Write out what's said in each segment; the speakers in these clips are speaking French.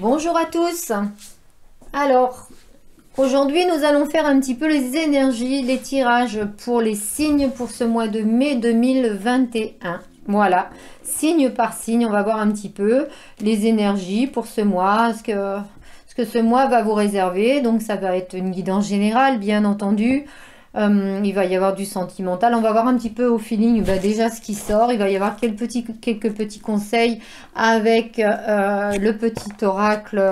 Bonjour à tous. Alors, aujourd'hui, nous allons faire un petit peu les énergies, les tirages pour les signes pour ce mois de mai 2021. Voilà, signe par signe, on va voir un petit peu les énergies pour ce mois, ce que ce mois va vous réserver. Donc, ça va être une guidance générale, bien entendu. Il va y avoir du sentimental. On va voir un petit peu au feeling déjà ce qui sort. Il va y avoir quelques petits conseils avec le petit oracle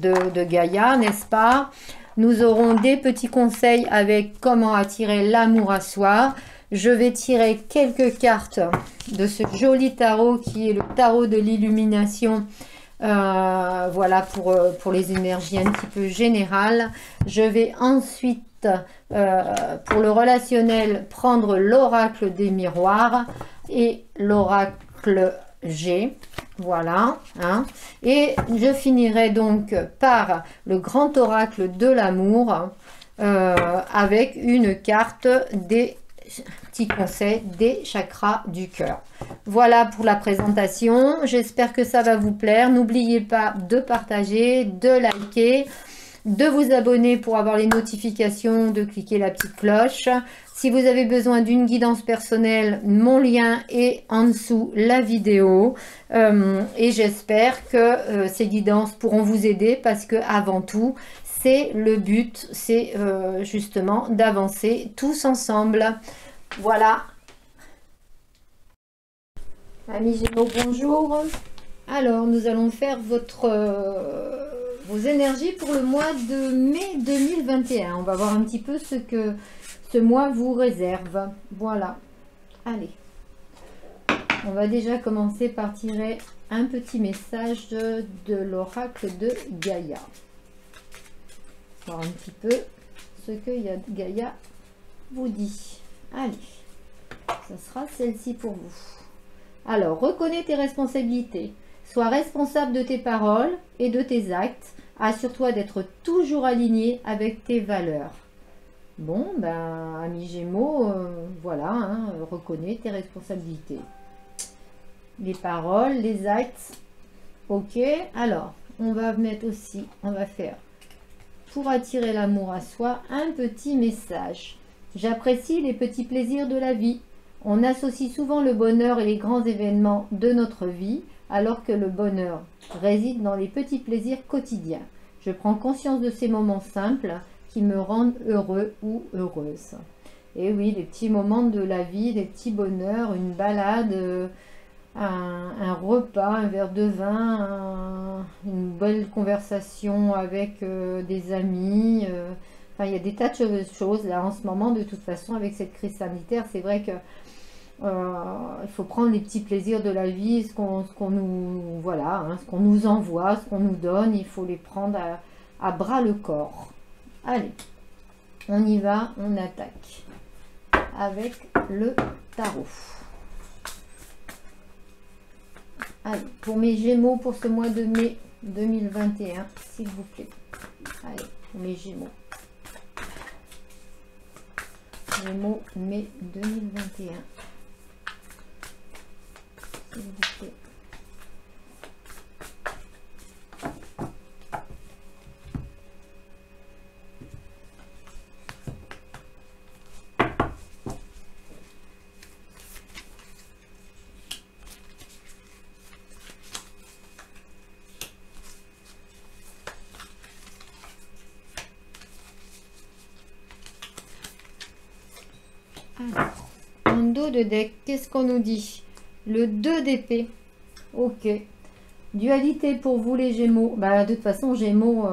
de Gaïa, n'est-ce pas? Nous aurons des petits conseils avec comment attirer l'amour à soi. Je vais tirer quelques cartes de ce joli tarot qui est le tarot de l'illumination. Voilà pour les énergies un petit peu générales. Je vais ensuite pour le relationnel prendre l'oracle des miroirs et l'oracle G. Voilà, hein. Et je finirai donc par le grand oracle de l'amour avec une carte des petits conseils des chakras du cœur. Voilà pour la présentation. J'espère que ça va vous plaire. N'oubliez pas de partager, de liker, de vous abonner pour avoir les notifications, de cliquer la petite cloche. Si vous avez besoin d'une guidance personnelle, mon lien est en dessous la vidéo. Et j'espère que ces guidances pourront vous aider parce que avant tout, c'est le but, c'est justement d'avancer tous ensemble. Voilà. Amis Gémeaux, bonjour. Alors, nous allons faire vos énergies pour le mois de mai 2021. On va voir un petit peu ce que ce mois vous réserve. Voilà. Allez. On va déjà commencer par tirer un petit message de l'oracle de Gaïa. Voir un petit peu ce que Gaïa vous dit. Allez. Ça sera celle-ci pour vous. Alors, reconnais tes responsabilités. Sois responsable de tes paroles et de tes actes. Assure-toi d'être toujours aligné avec tes valeurs. Bon, ben, amis Gémeaux, voilà, hein, reconnais tes responsabilités. Les paroles, les actes. Ok, alors, on va mettre aussi, on va faire, pour attirer l'amour à soi, un petit message. J'apprécie les petits plaisirs de la vie. On associe souvent le bonheur et les grands événements de notre vie, alors que le bonheur réside dans les petits plaisirs quotidiens. Je prends conscience de ces moments simples qui me rendent heureux ou heureuse. Et oui, les petits moments de la vie, des petits bonheurs, une balade, un repas, un verre de vin, une belle conversation avec des amis. Enfin, il y a des tas de choses là en ce moment. De toute façon, avec cette crise sanitaire, c'est vrai que il faut prendre les petits plaisirs de la vie, ce qu'on nous, voilà, hein, ce qu'on nous envoie, ce qu'on nous donne, il faut les prendre à bras le corps. Allez, on y va, on attaque avec le tarot. Allez, pour mes Gémeaux pour ce mois de mai 2021, s'il vous plaît. Allez, pour mes Gémeaux. Gémeaux, mai 2021. S'il vous plaît. Alors, en dos de deck, qu'est-ce qu'on nous dit? Le 2 d'épée. Ok. Dualité pour vous les Gémeaux. Bah, de toute façon, Gémeaux,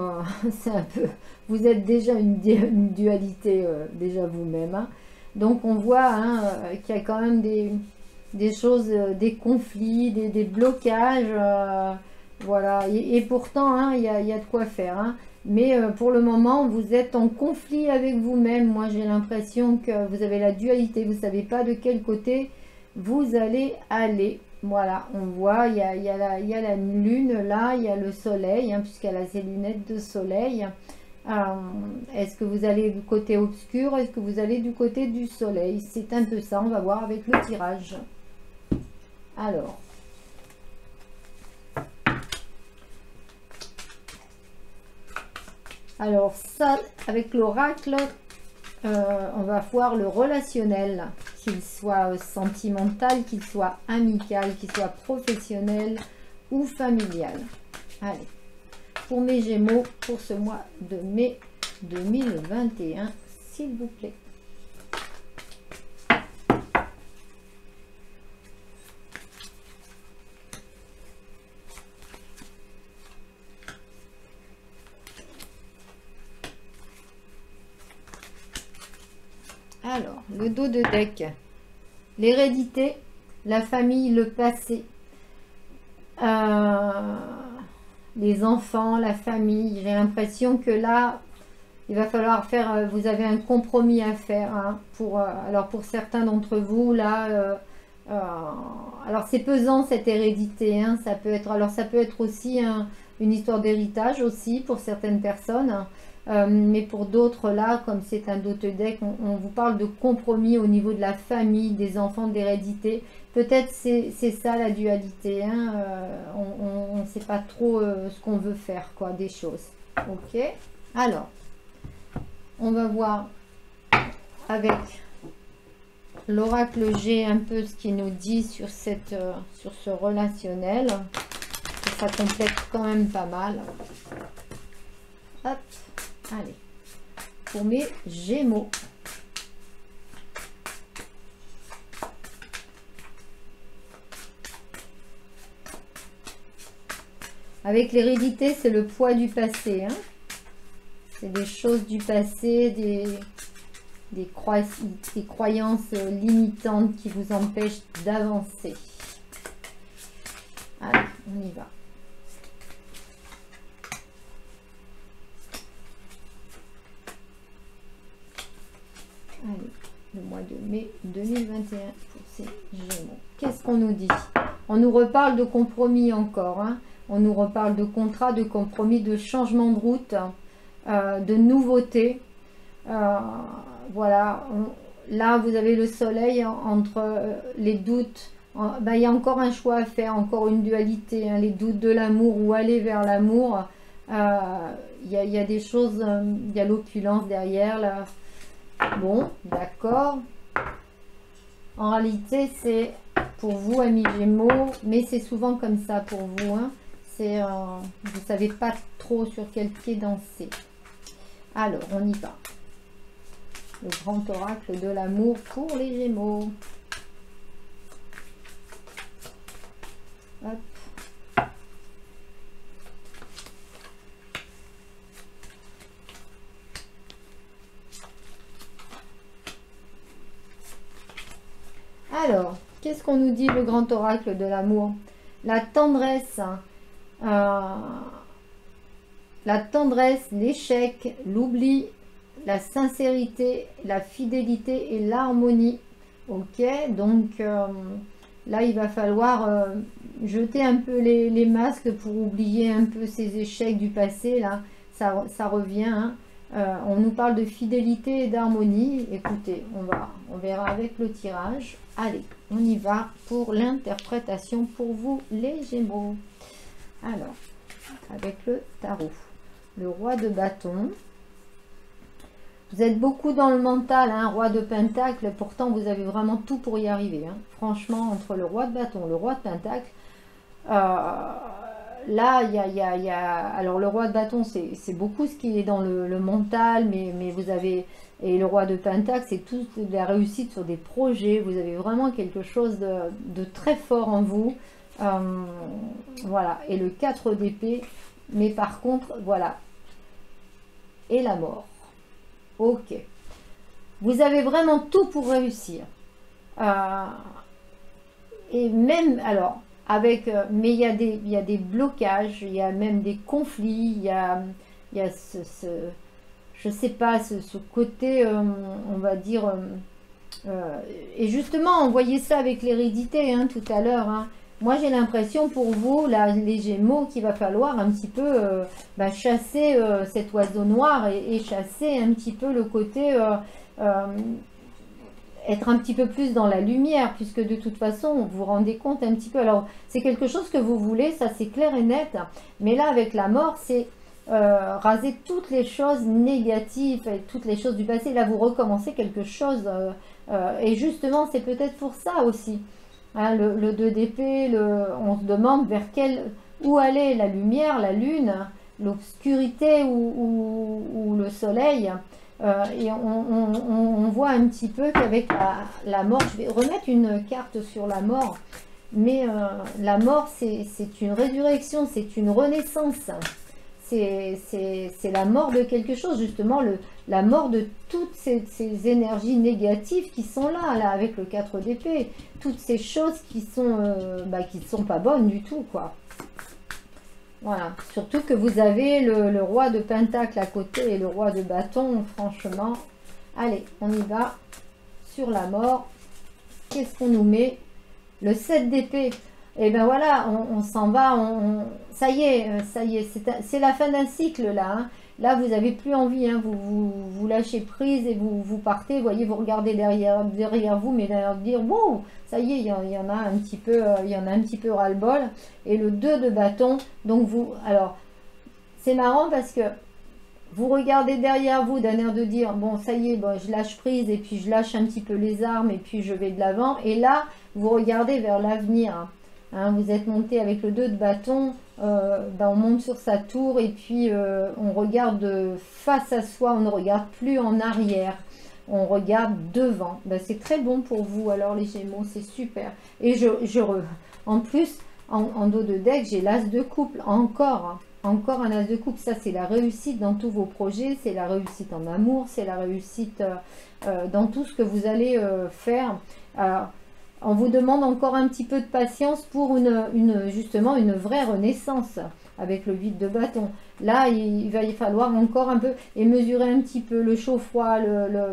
c'est un peu... Vous êtes déjà une dualité déjà vous-même. Hein. Donc, on voit hein, qu'il y a quand même des choses, des conflits, des blocages. Voilà. Et pourtant, hein, il y a de quoi faire. Hein. Mais pour le moment, vous êtes en conflit avec vous-même. Moi, j'ai l'impression que vous avez la dualité. Vous ne savez pas de quel côté vous allez aller. Voilà, on voit, il y a la lune là, il y a le soleil, hein, puisqu'elle a ses lunettes de soleil. Est-ce que vous allez du côté obscur? Est-ce que vous allez du côté du soleil? C'est un peu ça, on va voir avec le tirage. Alors, Alors ça, avec l'oracle, on va voir le relationnel, qu'il soit sentimental, qu'il soit amical, qu'il soit professionnel ou familial. Allez, pour mes Gémeaux, pour ce mois de mai 2021, s'il vous plaît. Alors, le dos de deck, l'hérédité, la famille, le passé, les enfants, la famille. J'ai l'impression que là, il va falloir faire, vous avez un compromis à faire. Hein, alors pour certains d'entre vous, là, alors c'est pesant cette hérédité. Hein, ça peut être, alors ça peut être aussi une histoire d'héritage aussi pour certaines personnes. Mais pour d'autres là, comme c'est un dot deck, on vous parle de compromis au niveau de la famille, des enfants, d'hérédité. Peut-être c'est ça la dualité. Hein, on ne sait pas trop ce qu'on veut faire, quoi, des choses. Ok. Alors, on va voir avec l'oracle G un peu ce qu'il nous dit sur sur ce relationnel. Ça complète quand même pas mal. Hop. Allez, pour mes Gémeaux. Avec l'hérédité, c'est le poids du passé. Hein. C'est des choses du passé, des croyances limitantes qui vous empêchent d'avancer. Allez, on y va. Allez, le mois de mai 2021 pour ces Gémeaux. Qu'est-ce qu'on nous dit? On nous reparle de compromis encore. Hein. On nous reparle de contrat, de compromis, de changement de route, de nouveautés. Voilà. Là, vous avez le soleil entre les doutes. Ben, il y a encore un choix à faire, encore une dualité. Hein, les doutes de l'amour ou aller vers l'amour. Il y a des choses, il y a l'opulence derrière là. Bon, d'accord. En réalité, c'est pour vous, amis Gémeaux, mais c'est souvent comme ça pour vous. Hein. Vous ne savez pas trop sur quel pied danser. Alors, on y va. Le grand oracle de l'amour pour les Gémeaux. Hop. Alors, qu'est-ce qu'on nous dit le grand oracle de l'amour? La tendresse, l'échec, l'oubli, la sincérité, la fidélité et l'harmonie. Ok, donc là, il va falloir jeter un peu les masques pour oublier un peu ces échecs du passé. Là, ça revient. Hein. On nous parle de fidélité et d'harmonie. Écoutez, on verra avec le tirage. Allez, on y va pour l'interprétation pour vous, les Gémeaux. Alors, avec le tarot, le roi de bâton. Vous êtes beaucoup dans le mental, hein, roi de pentacle. Pourtant, vous avez vraiment tout pour y arriver. Hein. Franchement, entre le roi de bâton, le roi de pentacle, là, il y a... Alors, le roi de bâton, c'est beaucoup ce qui est dans le mental, mais vous avez... Et le roi de pentacle, c'est toute la réussite sur des projets. Vous avez vraiment quelque chose de très fort en vous. Voilà. Et le 4 d'épée. Mais par contre, voilà. Et la mort. Ok. Vous avez vraiment tout pour réussir. Et même, alors, avec... mais il y a des blocages, il y a même des conflits, il y a je sais pas, ce côté, on va dire, et justement, on voyait ça avec l'hérédité hein, tout à l'heure. Hein. Moi, j'ai l'impression pour vous, là, les Gémeaux, qu'il va falloir un petit peu chasser cet oiseau noir et chasser un petit peu le côté, être un petit peu plus dans la lumière, puisque de toute façon, vous vous rendez compte un petit peu. Alors, c'est quelque chose que vous voulez, ça c'est clair et net, mais là, avec la mort, raser toutes les choses négatives et toutes les choses du passé. Là, vous recommencez quelque chose. Et justement, c'est peut-être pour ça aussi. Hein, le 2 d'épée, on se demande où allait la lumière, la lune, l'obscurité ou le soleil. Et on voit un petit peu qu'avec la mort, je vais remettre une carte sur la mort, mais la mort, c'est une résurrection, c'est une renaissance. C'est la mort de quelque chose, justement, la mort de toutes ces énergies négatives qui sont là, avec le 4 d'épée. Toutes ces choses qui sont pas bonnes du tout, quoi. Voilà. Surtout que vous avez le roi de pentacle à côté et le roi de bâton, franchement. Allez, on y va. Sur la mort. Qu'est-ce qu'on nous met? Le 7 d'épée. Et ben voilà, on s'en va, ça y est, c'est la fin d'un cycle là. Hein. Là, vous n'avez plus envie, hein, vous lâchez prise et vous partez. Vous voyez, vous regardez derrière vous, mais derrière dire, wow, ça y est, il y en a un petit peu ras-le-bol. Et le 2 de bâton, donc alors, c'est marrant parce que vous regardez derrière vous d'un air de dire, bon, ça y est, bon, je lâche prise et puis je lâche un petit peu les armes et puis je vais de l'avant. Et là, vous regardez vers l'avenir. Hein, vous êtes monté avec le 2 de bâton, on monte sur sa tour et puis on regarde face à soi, on ne regarde plus en arrière, on regarde devant. C'est très bon pour vous alors les Gémeaux, c'est super. Et en plus, en dos de deck, j'ai l'as de couple, encore un as de couple. Ça, c'est la réussite dans tous vos projets, c'est la réussite en amour, c'est la réussite dans tout ce que vous allez faire. On vous demande encore un petit peu de patience pour justement une vraie renaissance avec le 8 de bâton. Là, il va y falloir encore un peu et mesurer un petit peu le chaud-froid,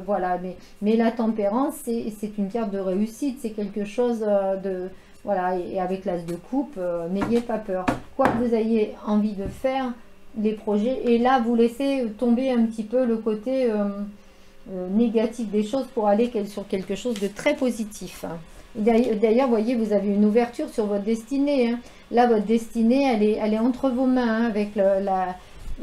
voilà. Mais la tempérance, c'est une carte de réussite, c'est quelque chose de... Voilà, et avec l'as de coupe, n'ayez pas peur. Quoi que vous ayez envie de faire, les projets, et là, vous laissez tomber un petit peu le côté négatif des choses pour aller sur quelque chose de très positif. D'ailleurs, vous voyez, vous avez une ouverture sur votre destinée. Hein. Là, votre destinée, elle est entre vos mains. Hein, avec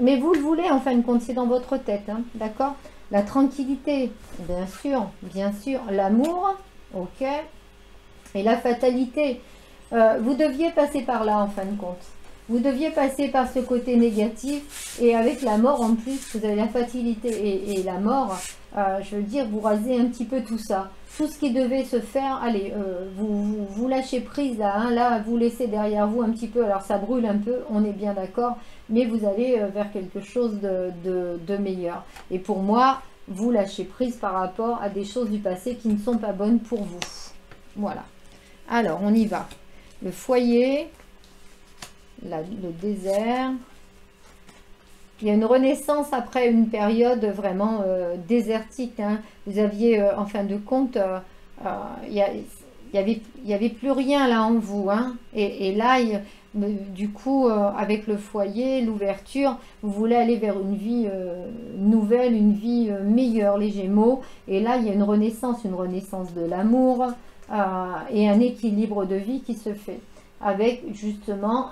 mais vous le voulez, en fin de compte, c'est dans votre tête. Hein, d'accord? La tranquillité, bien sûr. L'amour, ok. Et la fatalité. Vous deviez passer par là, en fin de compte. Vous deviez passer par ce côté négatif. Et avec la mort, en plus, vous avez la fatalité et la mort. Je veux dire, vous rasez un petit peu tout ça. Tout ce qui devait se faire, allez, vous lâchez prise là, hein, là, vous laissez derrière vous un petit peu, alors ça brûle un peu, on est bien d'accord, mais vous allez vers quelque chose de meilleur. Et pour moi, vous lâchez prise par rapport à des choses du passé qui ne sont pas bonnes pour vous. Voilà. Alors, on y va. Le foyer, le désert. Il y a une renaissance après une période vraiment désertique. Hein. Vous aviez, en fin de compte, il y avait plus rien là en vous. Hein. Et là, du coup, avec le foyer, l'ouverture, vous voulez aller vers une vie nouvelle, une vie meilleure, les Gémeaux. Et là, il y a une renaissance de l'amour et un équilibre de vie qui se fait. Avec justement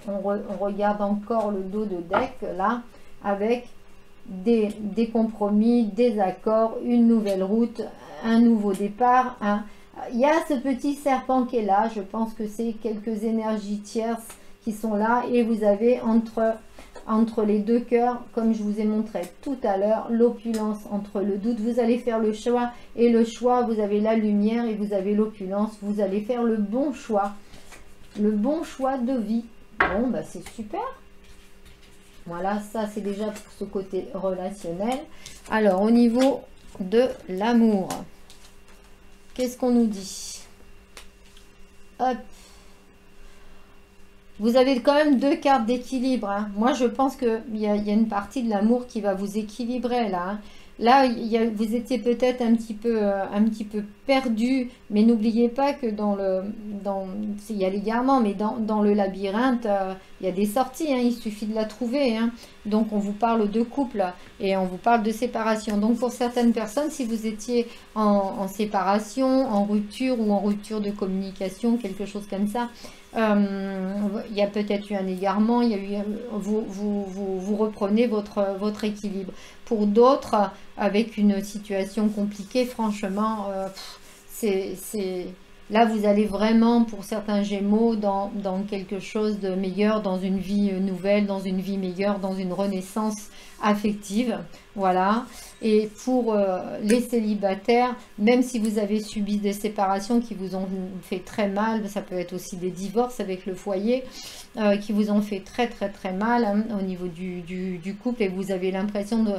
on regarde encore le dos de deck là, avec des compromis, des accords, une nouvelle route, un nouveau départ. Il y a ce petit serpent qui est là, je pense que c'est quelques énergies tierces qui sont là, et vous avez entre les deux cœurs, comme je vous ai montré tout à l'heure, l'opulence entre le doute. Vous allez faire le choix, et le choix, vous avez la lumière et vous avez l'opulence, vous allez faire le bon choix de vie. Bon, c'est super. Voilà, ça c'est déjà pour ce côté relationnel. Alors, au niveau de l'amour, qu'est-ce qu'on nous dit? Hop. Vous avez quand même deux cartes d'équilibre. Hein. Moi, je pense qu'il y a une partie de l'amour qui va vous équilibrer là. Hein. Là, vous étiez peut-être un petit peu perdu, mais n'oubliez pas que il y a l'égarement, mais dans le labyrinthe, il y a des sorties, hein, il suffit de la trouver. Hein. Donc, on vous parle de couple et on vous parle de séparation. Donc, pour certaines personnes, si vous étiez en séparation, en rupture ou en rupture de communication, quelque chose comme ça, Il y a peut-être eu un égarement, il y a eu, vous reprenez votre équilibre. Pour d'autres, avec une situation compliquée, franchement, là, vous allez vraiment, pour certains Gémeaux, dans quelque chose de meilleur, dans une vie nouvelle, dans une vie meilleure, dans une renaissance affective. Voilà. Et pour les célibataires, même si vous avez subi des séparations qui vous ont fait très mal, ça peut être aussi des divorces avec le foyer, qui vous ont fait très très très mal, hein, au niveau du couple, et vous avez l'impression de,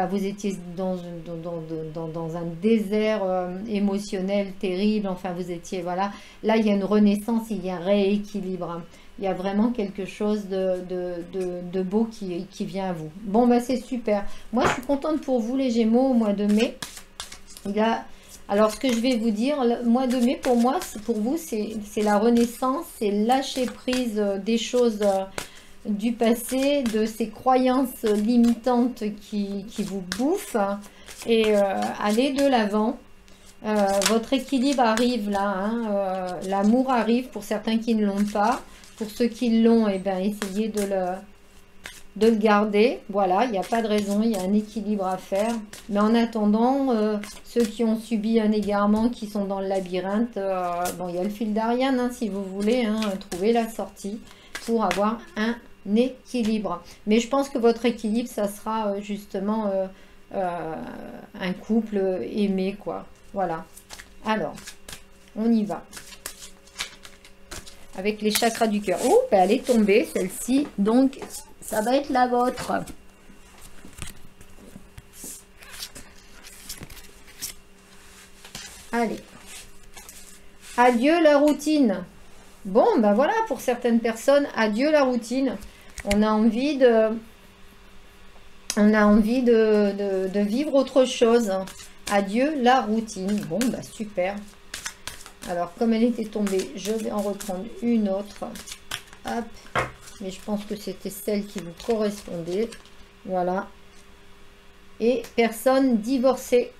vous étiez dans un désert émotionnel terrible, enfin vous étiez, voilà, là il y a une renaissance, il y a un rééquilibre, hein. Il y a vraiment quelque chose de beau qui vient à vous. Bon, c'est super. Moi, je suis contente pour vous, les Gémeaux, au mois de mai. Alors, ce que je vais vous dire, le mois de mai, pour moi, pour vous, c'est la renaissance, c'est lâcher prise des choses du passé, de ces croyances limitantes qui vous bouffent, et aller de l'avant. Votre équilibre arrive là, hein, l'amour arrive pour certains qui ne l'ont pas. Pour ceux qui l'ont, eh bien, essayez de le garder. Voilà, il n'y a pas de raison, il y a un équilibre à faire. Mais en attendant, ceux qui ont subi un égarement, qui sont dans le labyrinthe, bon, il y a le fil d'Ariane, hein, si vous voulez, hein, trouver la sortie pour avoir un équilibre. Mais je pense que votre équilibre, ça sera justement un couple aimé, quoi. Voilà. Alors, on y va. Avec les chakras du cœur. Oh, elle est tombée, celle-ci. Donc, ça va être la vôtre. Allez. Adieu la routine. Bon, voilà, pour certaines personnes, adieu la routine. On a envie de vivre autre chose. Adieu la routine. Bon, super. Alors, comme elle était tombée, je vais en reprendre une autre. Hop. Mais je pense que c'était celle qui vous correspondait. Voilà. Et personne divorcée.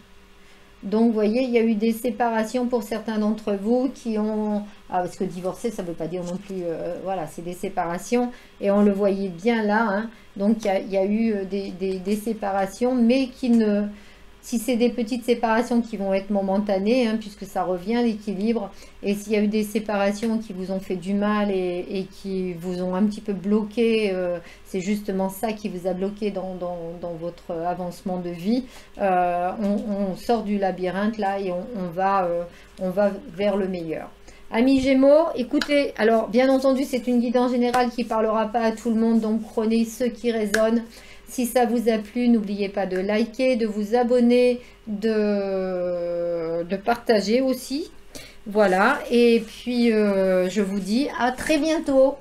Donc, vous voyez, il y a eu des séparations pour certains d'entre vous qui ont... Ah, parce que divorcer, ça ne veut pas dire non plus... voilà, c'est des séparations. Et on le voyait bien là. Hein. Donc, il y a eu des séparations, mais qui ne... Si c'est des petites séparations qui vont être momentanées, hein, puisque ça revient à l'équilibre, et s'il y a eu des séparations qui vous ont fait du mal et qui vous ont un petit peu bloqué, c'est justement ça qui vous a bloqué dans votre avancement de vie, on sort du labyrinthe là et on va vers le meilleur. Amis Gémeaux, écoutez, alors bien entendu c'est une guidance générale qui ne parlera pas à tout le monde, donc prenez ceux qui résonnent. Si ça vous a plu, n'oubliez pas de liker, de vous abonner, de partager aussi. Voilà, et puis je vous dis à très bientôt.